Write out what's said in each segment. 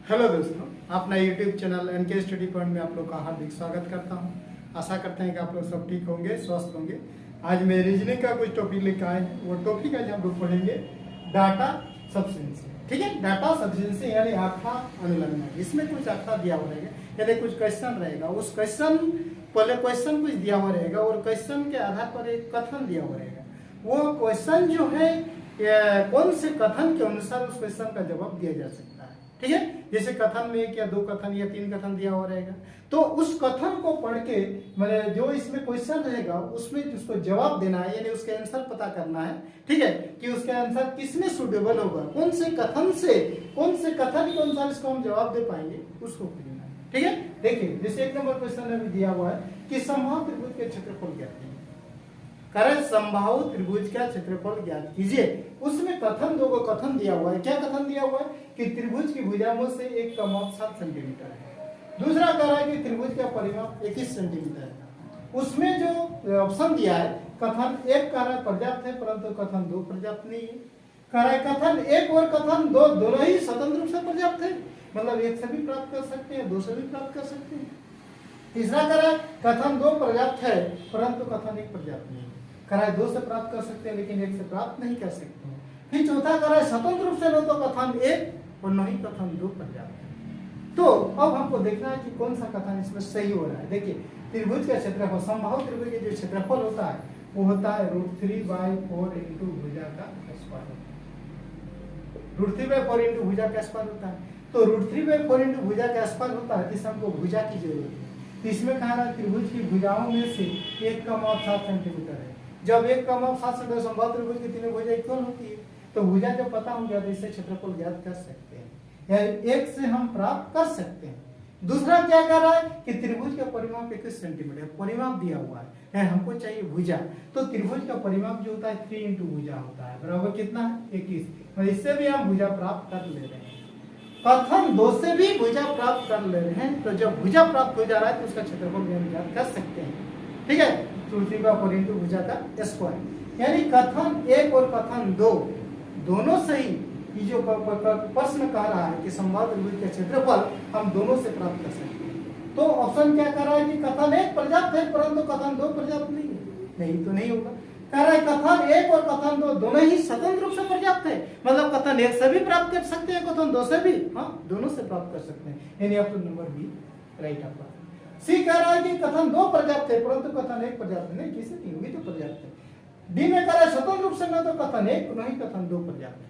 Hello दोस्तों, अपना YouTube channel NK study point में आप लोग का हार्दिक स्वागत करता हूं। आशा करते हैं कि आप लोग सब ठीक होंगे, स्वस्थ होंगे। आज मैं रीजनिंग का कुछ टॉपिक लेकर आए हैं। वो टॉपिक आज हम लोग पढ़ेंगे डाटा सफिशिएंसी। ठीक है, डाटा सफिशिएंसी यानी आंकड़ा अनुलंघन। इसमें कुछ आंकड़ा दिया हुआ रहेगा, यानी कुछ क्वेश्चन रहेगा। उस क्वेश्चन पहले क्वेश्चन कुछ दिया हुआ रहेगा और क्वेश्चन के आधार पर एक कथन दिया हुआ रहेगा। वो क्वेश्चन जो है कौन से कथन के अनुसार उस क्वेश्चन का जवाब दिया जा सकता है। ठीक है, जैसे कथन में एक या दो कथन या तीन कथन दिया हुआ रहेगा, तो उस कथन को पढ़ के मतलब जो इसमें क्वेश्चन रहेगा उसमें उसको जवाब देना है, यानी उसके आंसर पता करना है। ठीक है, कि उसके आंसर किसमें सुटेबल होगा, कौन से कथन के अनुसार इसको हम जवाब दे पाएंगे, उसको खोजना है। ठीक है, देखिए जैसे एक नंबर क्वेश्चन में दिया हुआ है कि समबाहु त्रिभुज के क्षेत्रफल ज्ञात कीजिए। करें समबाहु त्रिभुज का क्षेत्रफल ज्ञात कीजिए। उसमें कथन दो कथन दिया हुआ है। क्या कथन दिया हुआ है कि त्रिभुज की भुजाओं से एक का माप 7 सेंटीमीटर है। दूसरा कह रहा है कि त्रिभुज का परिमाप 21 सेंटीमीटर है। उसमें जो ऑप्शन दिया है, कथन एक कह रहा है पर्याप्त है, परंतु कथन दो पर्याप्त नहीं है। कह रहा है कथन एक और कथन दो दोनों ही स्वतंत्र रूप से पर्याप्त है, मतलब एक से भी प्राप्त कर सकते हैं, दो से भी प्राप्त कर सकते हैं। तीसरा कह रहा है कथन दो पर्याप्त है, परंतु कथन एक पर्याप्त नहीं है। कह रहा है दो से प्राप्त कर सकते हैं लेकिन एक से प्राप्त नहीं कर सकते हैं। फिर चौथा कह रहा है स्वतंत्र रूप से न तो कथन एक और न ही कथन दो पर्याप्त है। तो अब हमको देखना है कि कौन सा कथन इसमें सही हो रहा है। देखिए, त्रिभुज का क्षेत्रफल, समबाहु त्रिभुज का जो क्षेत्रफल होता है वो होता है √3/4 इंटू भुजा का स्क्वायर। √3/4 इंटू भुजा का स्क्वायर होता है। तो √3/4 इंटू भुजा का स्क्वायर होता है, जिससे हमको भुजा की जरूरत है। तो इसमें कहा रहा है त्रिभुज की भुजाओं में से एक का माप 7 सेंटीमीटर है। जब एक का माप 7 सेंटीमीटर, समबाहु त्रिभुज की तीनों भुजा इक्वल होती है, तो भुजा जब पता हो गया तो इससे क्षेत्रफल ज्ञात कर सकते हैं, यानी एक से हम प्राप्त कर सकते हैं। दूसरा क्या कर रहा है कि त्रिभुज का परिमाप 21 सेंटीमीटर परिमाप दिया हुआ है, हमको चाहिए भुजा। तो त्रिभुज का परिमाप जो होता है 3 इंटू भुजा होता है, बराबर कितना है 21। तो इससे भी हम भुजा प्राप्त कर ले रहे हैं। कथन दो से भी भुजा प्राप्त कर ले रहे हैं, तो जब भुजा प्राप्त हो जा रहा है तो उसका क्षेत्रफल हम ज्ञात कर सकते हैं। ठीक है, √3/4 इंटू भुजा का स्क्वायर, यानी कथन एक और कथन दो दोनों से ही ये जो प्रश्न कह रहा है कि समबाहु त्रिभुज का क्षेत्रफल हम दोनों से प्राप्त कर सकते हैं। तो ऑप्शन क्या कर रहा है कि कथन एक पर्याप्त है, परंतु कथन दो पर्याप्त नहीं है। नहीं तो नहीं होगा। कह रहा है कथन एक और कथन दो दोनों ही स्वतंत्र रूप से पर्याप्त है, मतलब कथन एक से भी प्राप्त कर सकते हैं, कथन दो से भी, हाँ दोनों से प्राप्त कर सकते हैं, यानी ऑप्शन नंबर बी राइट आपका। सी कह रहा है कि कथन दो पर्याप्त है, परंतु कथन एक पर्याप्त नहीं, किसी नहीं होगी तो पर्याप्त है। डी में कह रहा है स्वतंत्र रूप से न तो कथन एक नहीं कथन दो पर्याप्त है।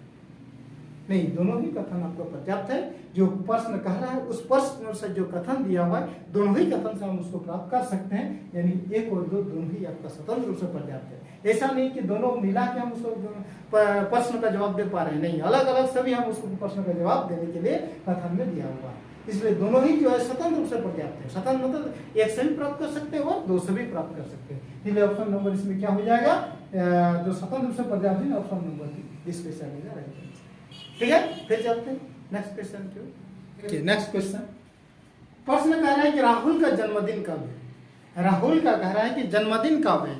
नहीं, दोनों ही कथन आपको पर्याप्त है। जो प्रश्न कह रहा है उस प्रश्न से जो कथन दिया हुआ है दोनों ही कथन से हम उसको प्राप्त कर सकते हैं, यानी एक और दो दोनों ही आपका स्वतंत्र रूप से पर्याप्त है। ऐसा नहीं कि दोनों मिला के हम उसको प्रश्न का जवाब दे पा रहे हैं, नहीं, अलग अलग सभी हम उसको प्रश्न का जवाब देने के लिए कथन में दिया हुआ है। इसलिए दोनों ही जो है स्वतंत्र रूप से पर्याप्त है। स्वतंत्र मतलब एक से भी प्राप्त कर सकते हैं और दो से भी प्राप्त कर सकते हैं। इसलिए ऑप्शन नंबर इसमें क्या हो जाएगा, जो स्वतंत्र रूप से पर्याप्त है, ऑप्शन नंबर इस क्वेश्चन में रहेगा। ठीक है, फिर चलते हैं नेक्स्ट क्वेश्चन की। नेक्स्ट क्वेश्चन, प्रश्न कह रहा है कि राहुल का जन्मदिन कब है। राहुल का कह रहा है कि जन्मदिन कब है।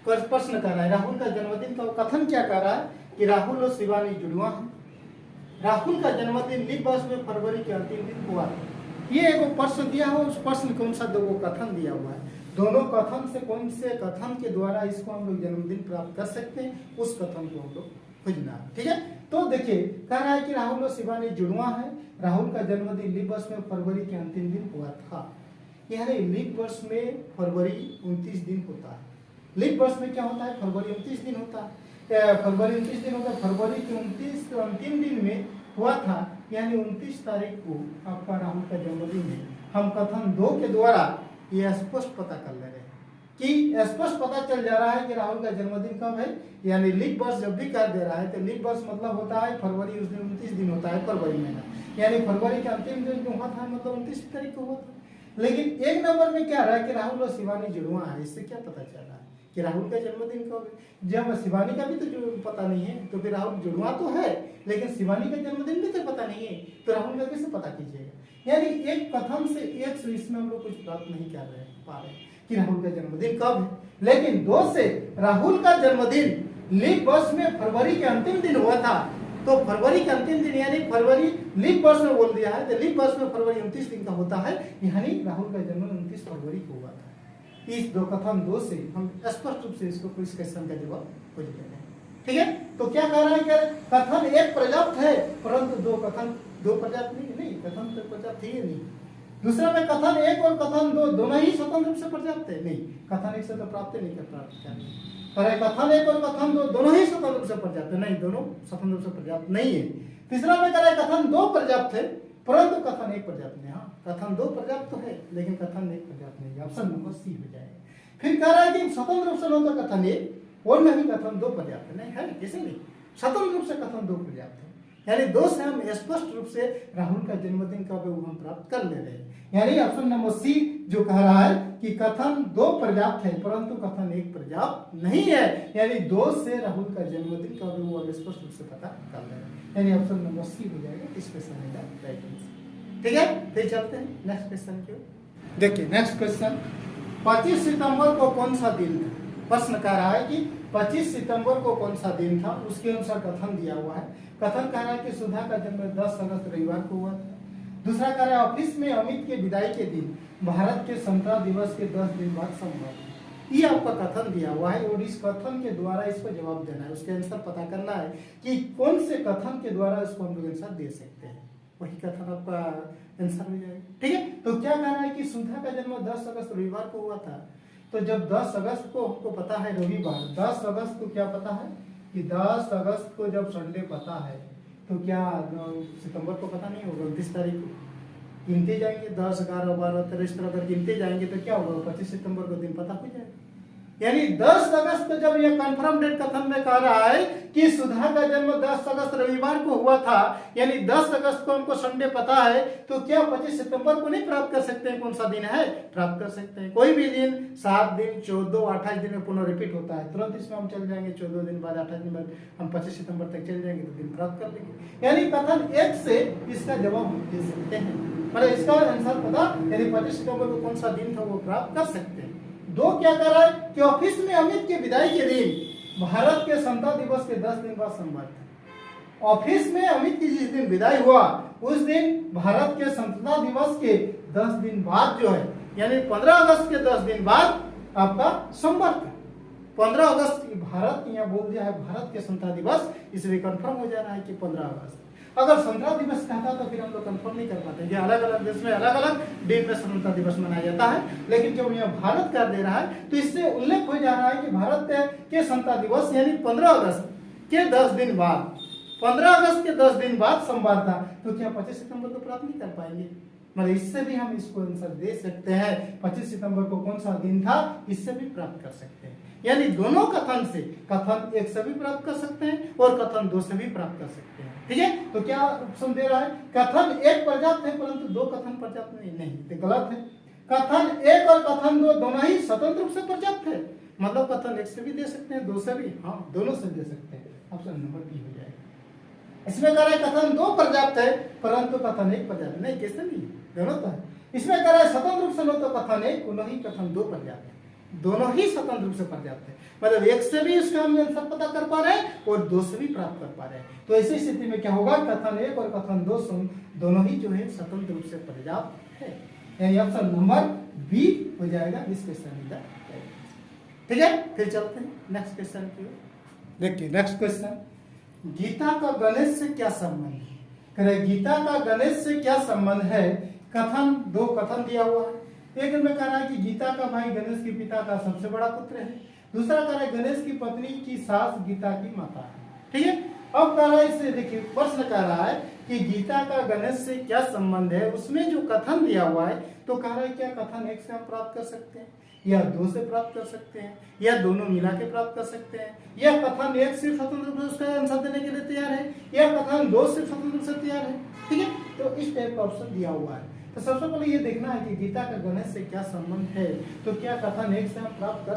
प्रश्न कह रहा है राहुल का जन्मदिन कब। कथन क्या कह रहा है कि राहुल और शिवानी जुड़वा है। राहुल का जन्मदिन लीप वर्ष में फरवरी के अंतिम दिन हुआ है। ये एक प्रश्न दिया हुआ, उस प्रश्न कौन सा दो कथन दिया हुआ है, दोनों कथन से कौन से कथन के द्वारा इसको हम लोग जन्मदिन प्राप्त कर सकते हैं, उस कथन को हम लोग खोजना है। ठीक है, तो देखिए कह रहा है कि राहुल और शिवानी जुड़वा है। राहुल का जन्मदिन लीप वर्ष में फरवरी के अंतिम दिन हुआ था। यानी लीप वर्ष में फरवरी 29 दिन होता है। लीप वर्ष में क्या होता है, फरवरी 29 दिन होता है। फरवरी 29 दिन होता है, फरवरी के 29 अंतिम दिन में हुआ था, यानी 29 तारीख को आपका राहुल का जन्मदिन है। हम कथन दो के द्वारा ये स्पष्ट पता कर ले रहे हैं कि स्पष्ट पता चल जा रहा है कि राहुल का जन्मदिन कब है। यानी लीप वर्ष जब भी कर दे रहा है तो लीप वर्ष मतलब होता है फरवरी, उस दिन 29 दिन होता है फरवरी महीना, यानी फरवरी के अंतिम दिन जो हुआ था मतलब 29 तारीख को हुआ था। लेकिन एक नंबर में क्या रहा है कि राहुल और शिवानी जुड़वा है। इससे क्या पता चल रहा है कि राहुल का जन्मदिन कब है। जब शिवानी का भी तो जो पता नहीं है, तो फिर राहुल जुड़वा तो है लेकिन शिवानी का जन्मदिन भी तो पता नहीं है, तो राहुल का कैसे पता कीजिएगा। यानी एक कथन से एक से इसमें हम लोग कुछ प्राप्त नहीं कर रहे पा रहे कि राहुल का जन्मदिन कब है। लेकिन दो से राहुल का जन्मदिन लीप वर्ष में फरवरी के अंतिम दिन हुआ था, तो फरवरी के अंतिम दिन यानी फरवरी लीप वर्ष में बोल दिया है, तो लीप वर्ष में फरवरी 29 दिन का होता है, यानी राहुल का जन्म 29 फरवरी को हुआ था। इस दो कथन दो से हम स्पष्ट रूप से इसको इस क्वेश्चन का जवाब खोज लेते हैं। ठीक है, तो क्या कह रहा है कि कथन एक पर्याप्त है, परंतु दो कथन दो पर्याप्त नहीं, कथन तो पर्याप्त ही नहीं। दूसरा में कथन एक और कथन दो दोनों ही स्वतंत्र रूप से पर्याप्त है, नहीं, कथन एक से तो प्राप्त नहीं कर प्राप्त पर कथन एक और कथन दो दोनों ही स्वतंत्र रूप से पर्याप्त है, नहीं, दोनों स्वतंत्र रूप से पर्याप्त नहीं है। तीसरा में कह रहा है कथन दो पर्याप्त है, परंतु कथन एक पर्याप्त नहीं। हाँ, कथन दो पर्याप्त तो है, लेकिन कथन एक पर्याप्त नहीं, ऑप्शन नंबर सी हो जाएगा। फिर कह रहा है कि स्वतंत्र रूप से न तो कथन एक और नहीं कथन दो पर्याप्त नहीं है, कैसे नहीं, स्वतंत्र रूप से कथन दो पर्याप्त है, यानी दो से हम स्पष्ट रूप से राहुल का जन्मदिन का हम प्राप्त कर ले रहे हैं। यानी ऑप्शन नंबर सी जो कह रहा है कि कथन दो पर्याप्त है, परंतु कथन एक पर्याप्त नहीं है, यानी दो से राहुल का जन्मदिन का वो स्पष्ट रूप से पता कर ले रहे हैं, यानी ऑप्शन नंबर सी हो जाएगा इस क्वेश्चन का राइट आंसर। ठीक है, फिर चलते हैं नेक्स्ट क्वेश्चन की ओर। देखिए नेक्स्ट क्वेश्चन, 25 सितंबर को कौन सा दिन था? प्रश्न कह रहा है कि 25 सितंबर को कौन सा दिन था, उसके अनुसार कथन दिया हुआ है। कथन कह रहा है कि सुधा का जन्म 10 अगस्त रविवार को हुआ था। दूसरा कह रहा है ऑफिस में अमित के विदाई के दिन भारत के स्वतंत्रता दिवस के 10 दिन बाद संभव। ये आपका कथन दिया हुआ है और इस कथन के द्वारा इसको जवाब देना है, उसके आंसर पता करना है कि कौन से कथन के द्वारा इसको हम लोग आंसर दे सकते हैं, वही कथन आपका आंसर हो जाएगा। ठीक है, तो क्या कह रहा है कि सुधा का जन्म 10 अगस्त रविवार को हुआ था, तो जब 10 अगस्त को हमको पता है रविवार, 10 अगस्त को क्या पता है कि 10 अगस्त को जब संडे पता है, तो क्या सितंबर को पता नहीं होगा? 29 तारीख को गिनते जाएंगे, 10, 11, 12, 13 इस तरह अगर गिनते जाएंगे तो क्या होगा? 25 सितंबर को दिन पता हो जाएगा। यानी 10 अगस्त को जब ये कंफर्म डेट कथन में कह रहा है कि सुधा का जन्म 10 अगस्त रविवार को हुआ था, यानी 10 अगस्त को हमको संडे पता है, तो क्या 25 सितंबर को नहीं प्राप्त कर सकते हैं? कौन सा दिन है? प्राप्त कर सकते हैं। कोई भी दिन 7 दिन, 14, 28 दिन में पुनः रिपीट होता है, तुरंत इसमें हम चल जाएंगे 14 दिन बाद, 28 दिन बाद हम 25 सितंबर तक चल जाएंगे तो दिन प्राप्त कर लेंगे। यानी कथन एक से इसका जवाब हम दे सकते हैं, मतलब इसका आंसर पता, यानी 25 सितंबर को कौन सा दिन था वो प्राप्त कर सकते हैं। दो क्या कर रहा है कि ऑफिस में अमित के विदाई के दिन भारत के स्वतंत्रता दिवस के 10 दिन बाद संभव था। ऑफिस में अमित की जिस दिन विदाई हुआ उस दिन भारत के स्वतंत्रता दिवस के 10 दिन बाद जो है, यानी 15 अगस्त के 10 दिन बाद आपका सोमवार था। 15 अगस्त भारत यहाँ बोल दिया है भारत के स्वतंत्रता दिवस, इसलिए कंफर्म हो जा रहा है कि 15 अगस्त। अगर स्वतंत्रता दिवस कहता तो फिर हम लोग कंफर्म नहीं कर पाते, ये अलग अलग देश में अलग अलग दिन में स्वतंत्रता दिवस मनाया जाता है, लेकिन जब यह भारत कर दे रहा है तो इससे उल्लेख हो जा रहा है कि भारत के स्वतंत्रता दिवस यानी 15 अगस्त के 10 दिन बाद, 15 अगस्त के 10 दिन बाद सोमवार था, तो क्या 25 सितंबर को प्राप्त नहीं कर पाएंगे? मतलब इससे भी हम इसको आंसर दे सकते हैं 25 सितंबर को कौन सा दिन था, इससे भी प्राप्त कर सकते हैं। यानी दोनों कथन से, कथन एक से भी प्राप्त कर सकते हैं और कथन दो से भी प्राप्त कर सकते हैं। ठीक है, तो क्या ऑप्शन दे रहा है? कथन एक पर्याप्त है परंतु दो कथन पर्याप्त नहीं, तो गलत है। कथन एक और कथन दो दोनों ही स्वतंत्र रूप से पर्याप्त है, मतलब कथन एक से भी दे सकते हैं, दो से भी, हाँ दोनों से दे सकते हैं। ऑप्शन नंबर बी हो जाएगा। इसमें कह रहा है कथन दो पर्याप्त है परंतु कथन एक पर्याप्त नहीं, कैसे नहीं, दोनों तो है। इसमें कह रहा है स्वतंत्र रूप से नो तो कथन एक, नहीं कथन दो पर्याप्त है, दोनों ही स्वतंत्र रूप से पर्याप्त है, मतलब एक से भी इसका हम आंसर पता कर पा रहे हैं और दो से भी प्राप्त कर पा रहे हैं। तो ऐसी स्थिति में क्या होगा? कथन एक और कथन दो दोनों ही जो है स्वतंत्र रूप से पर्याप्त है, यानी ऑप्शन नंबर बी हो जाएगा इस क्वेश्चन का। ठीक है, फिर चलते हैं नेक्स्ट क्वेश्चन की ओर। देखिए नेक्स्ट क्वेश्चन, गीता का गणेश से क्या संबंध है? कह गीता का गणेश से क्या संबंध है? कथन दो कथन दिया हुआ है, एक में कह रहा है कि गीता का भाई गणेश के पिता का सबसे बड़ा पुत्र है, दूसरा कह रहा है गणेश की पत्नी की सास गीता की माता है। ठीक है, अब कह रहा है इससे देखिए प्रश्न कह रहा है कि गीता का गणेश से क्या संबंध है, उसमें जो कथन दिया हुआ है तो कह रहा है क्या कथन एक से हम प्राप्त कर सकते हैं या दो से प्राप्त कर सकते हैं या दोनों मिला के प्राप्त कर सकते हैं, या कथन एक से स्वतंत्र रूप से उसका आंसर देने के लिए तैयार है या कथन दो से स्वतंत्र रूप से तैयार है। ठीक है, तो इस टाइप का ऑप्शन दिया हुआ है। तो सबसे पहले ये देखना है कि गीता का गणेश से क्या संबंध है, तो क्या कथन एक से हम प्राप्त कर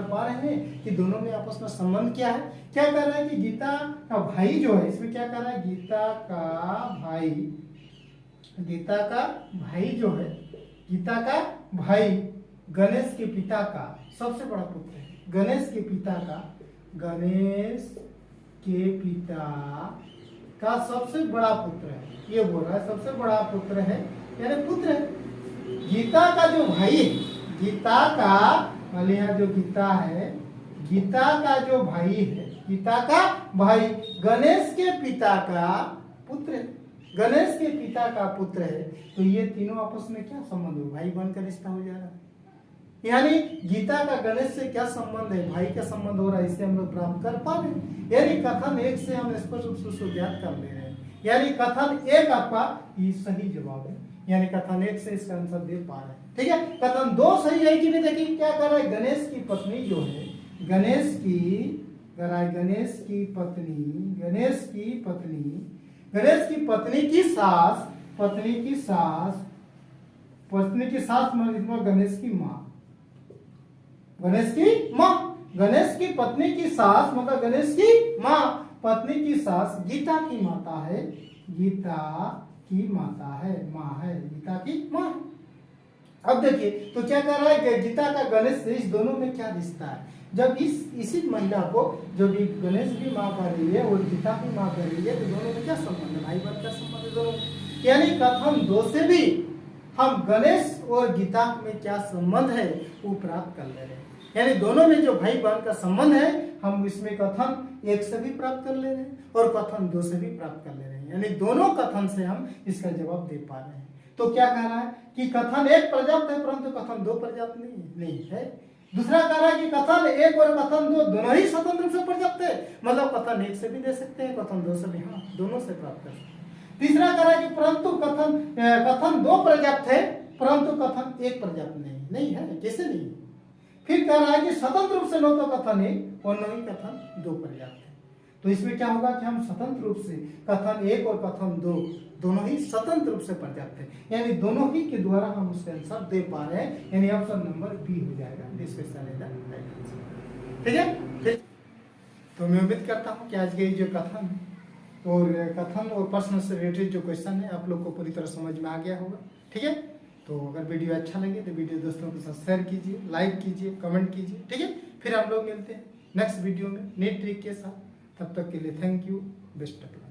पा रहे हैं कि दोनों में आपस में संबंध क्या है? क्या कह रहा है कि गीता का भाई जो है, इसमें क्या कह रहा है? गीता का भाई जो है, गीता का भाई गणेश के पिता का सबसे बड़ा पुत्र है, गणेश के पिता का, गणेश के पिता का सबसे बड़ा पुत्र है, ये बोल रहा है सबसे बड़ा पुत्र है, यानी पुत्र है। गीता का जो भाई है, गीता का मान लिया जो गीता है, गीता का जो भाई है, गीता का भाई गणेश के पिता का पुत्र है, गणेश के पिता का पुत्र है। तो ये तीनों आपस में क्या संबंध हो, भाई बहन का रिश्ता हो जा रहा है। यानी गीता का गणेश से क्या संबंध है, भाई का संबंध हो रहा है, इससे हम लोग प्राप्त कर पा रहे हैं। यानी कथन एक से हम स्पष्ट रूप से उसको ज्ञात कर ले रहे हैं। यानी कथन एक आपका ये सही जवाब है, यानी कथन एक से इसका आंसर दे पा रहे हैं। ठीक है, कथन दो सही है कि नहीं, देखिए क्या कर रहा है, गणेश की पत्नी जो है, गणेश की पत्नी, गणेश की पत्नी की सास, मतलब गणेश की माँ, गणेश की पत्नी की सास मतलब गणेश की माँ, पत्नी की सास गीता की माता है, माँ है, गीता की माँ। अब देखिए तो क्या कर रहा है, गीता का गणेश से इस दोनों में क्या रिश्ता है। जब इसी महिला को जो भी गणेश की माँ कर रही है और गीता की माँ कर रही है, तो दोनों में क्या संबंध है, भाई बहन का संबंध है दोनों। यानी कथन दो से भी हम गणेश और गीता में क्या संबंध है वो प्राप्त कर ले रहे हैं। यानी दोनों में जो भाई बहन का संबंध है, हम इसमें कथन एक से भी प्राप्त कर ले रहे हैं और कथन दो से भी प्राप्त कर ले रहे हैं। यानी दोनों कथन से हम इसका जवाब दे पा रहे हैं। तो क्या कह रहा है कि कथन एक पर्याप्त है, परंतु कथन दो पर्याप्त नहीं है। दूसरा कह रहा है कि कथन एक और कथन दो दोनों ही स्वतंत्र रूप से पर्याप्त है, मतलब कथन एक से भी दे सकते हैं, कथन दो से भी, हाँ दोनों से प्राप्त कर सकते हैं। तीसरा कह रहा है कि परंतु कथन दो पर्याप्त है, परंतु कथन एक पर्याप्त नहीं है, कैसे नहीं। फिर कह रहा है कि स्वतंत्र रूप से न तो कथन एक और न ही कथन दो पर्याप्त है। तो इसमें क्या होगा कि हम स्वतंत्र रूप से कथन एक और कथन दो दोनों ही स्वतंत्र रूप से पर्याप्त है, यानी दोनों ही के द्वारा हम उसका आंसर दे पा रहे हैं। यानी ऑप्शन नंबर बी हो जाएगा, this question is the right answer. ठीक है, तो मैं उम्मीद करता हूँ कि आज के जो कथन और प्रश्न से रिलेटेड जो क्वेश्चन है आप लोग को पूरी तरह समझ में आ गया होगा। ठीक है, तो अगर वीडियो अच्छा लगे तो वीडियो दोस्तों के साथ शेयर कीजिए, लाइक कीजिए, कमेंट कीजिए। ठीक है, फिर हम लोग मिलते हैं नेक्स्ट वीडियो में नई ट्रिक के साथ। तब तक के लिए thank you, best of luck.